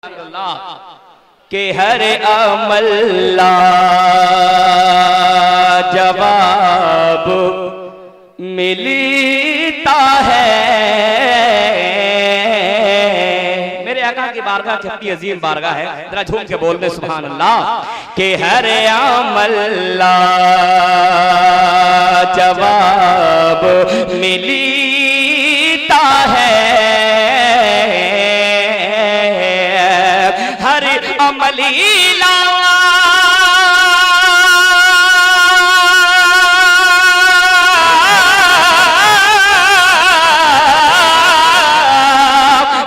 के हर अमल जवाब मिलता है। मेरे आका की बारगाह कितनी अजीम बारगाह है, जरा झूम के बोल दे सुभान अल्लाह। के हर अमल जवाब मिलता है, हर अमलीला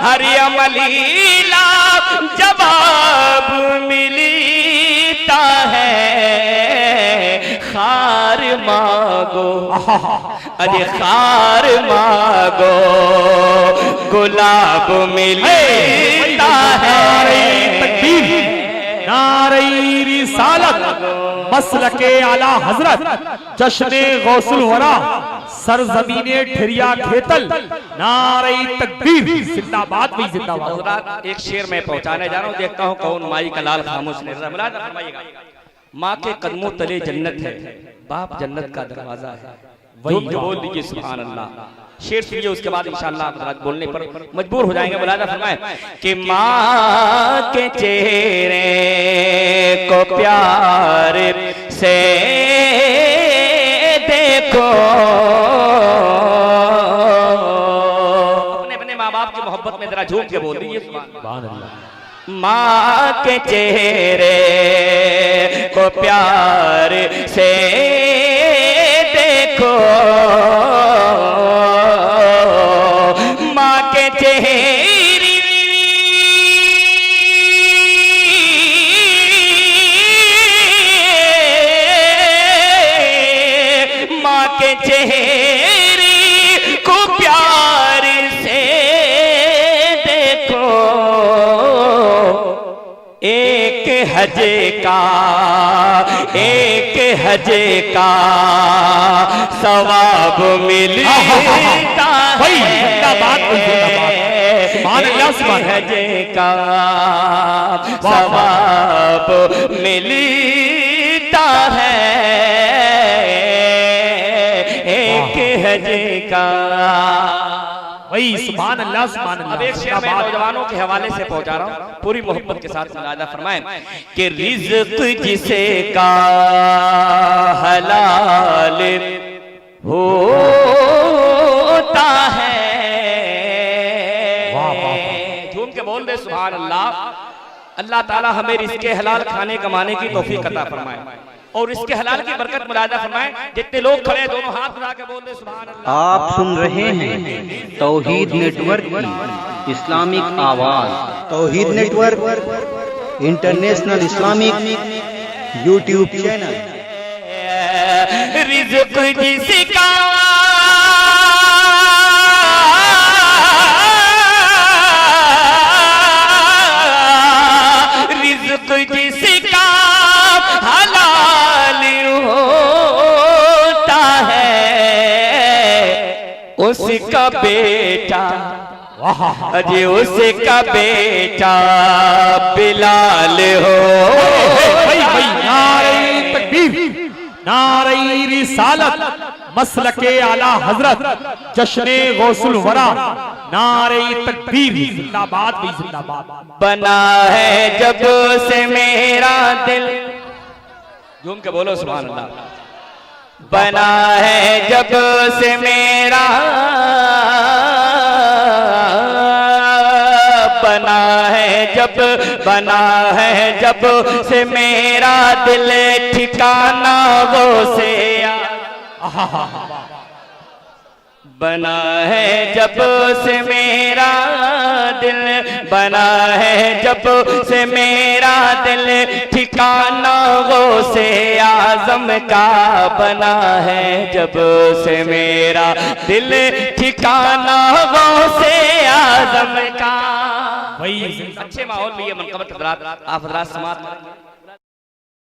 हर अमलीला जवाब मिलता है। खार मांगो अरे खार मांगो गुलाब मिलता है। नारे रिसालत मसलके आला हजरत जश्ने गौसुल वरा सरजमीने ठिरिया खेतल नारे तकबीर जिंदाबाद भी जिंदाबाद। एक शेर में पहुंचाने जा रहा हूं, देखता हूं कौन माई का लाल खामोश नहीं फरमाइएगा। माँ के कदमों तले जन्नत है, बाप जन्नत का दरवाजा है। वही बोल दीजिए सुभान अल्लाह। शेर सुनिए, उसके बाद इंशाअल्लाह आप बोलने पर मजबूर हो जाएंगे। मुलाजा फरमाए कि माँ के चेहरे को प्यार से देखो, अपने अपने माँ बाप की मोहब्बत में जरा झूम के बोल दीजिए सुभान अल्लाह। माँ के चेहरे को प्यार से देखो, माँ के चेहरे माँ के चेहरे को प्यार से देखो। एक हजे का सवाब मिलता है। हजे का सवाब मिलता है, एक हजे का। वही सुभान अल्लाह सुभान अल्लाह। अब एक शेर मैं नौजवानों के हवाले से पहुंचा रहा हूं, पूरी मोहब्बत के साथ मुलाजा फरमाएं कि रिज़्क़ जिसे का हलाल होता है। झूम के बोल दे सुभान अल्लाह। अल्लाह ताला हमें रिज़्क़े हलाल खाने कमाने की तौफीक अता फरमाए और इसके हलाल की बरकत मुलाजा फरमाए। जितने लोग खड़े दोनों हाथ उठा के बोल दे सुभान अल्लाह। आप सुन रहे हैं तौहीद नेटवर्क की इस्लामिक आवाज। Tauheed network international Islamic YouTube channel. रिज़्क़ जिसका रिज़्क़ जिसका हलाल होता है, उसका बेटा अजी उसका बेटा बिलाल हो। नारे तकबीर नारे रिसालत मसलके आला हजरत जश्ने गौसुल वरा नारे तकबीर जिंदाबाद भी जिंदाबाद। बना है जब से मेरा दिल, झूम के बोलो सुभान अल्लाह। बना है जब से मेरा, बना है जब से मेरा दिल ठिकाना वो से बना है जब से मेरा दिल, बना है जब से मेरा दिल ठिकाना वो से आज़म का। बना है जब से मेरा दिल ठिकाना वो से आज़म का। वही अच्छे माहौल में ये मनक़बत हज़रात आप हज़रात समात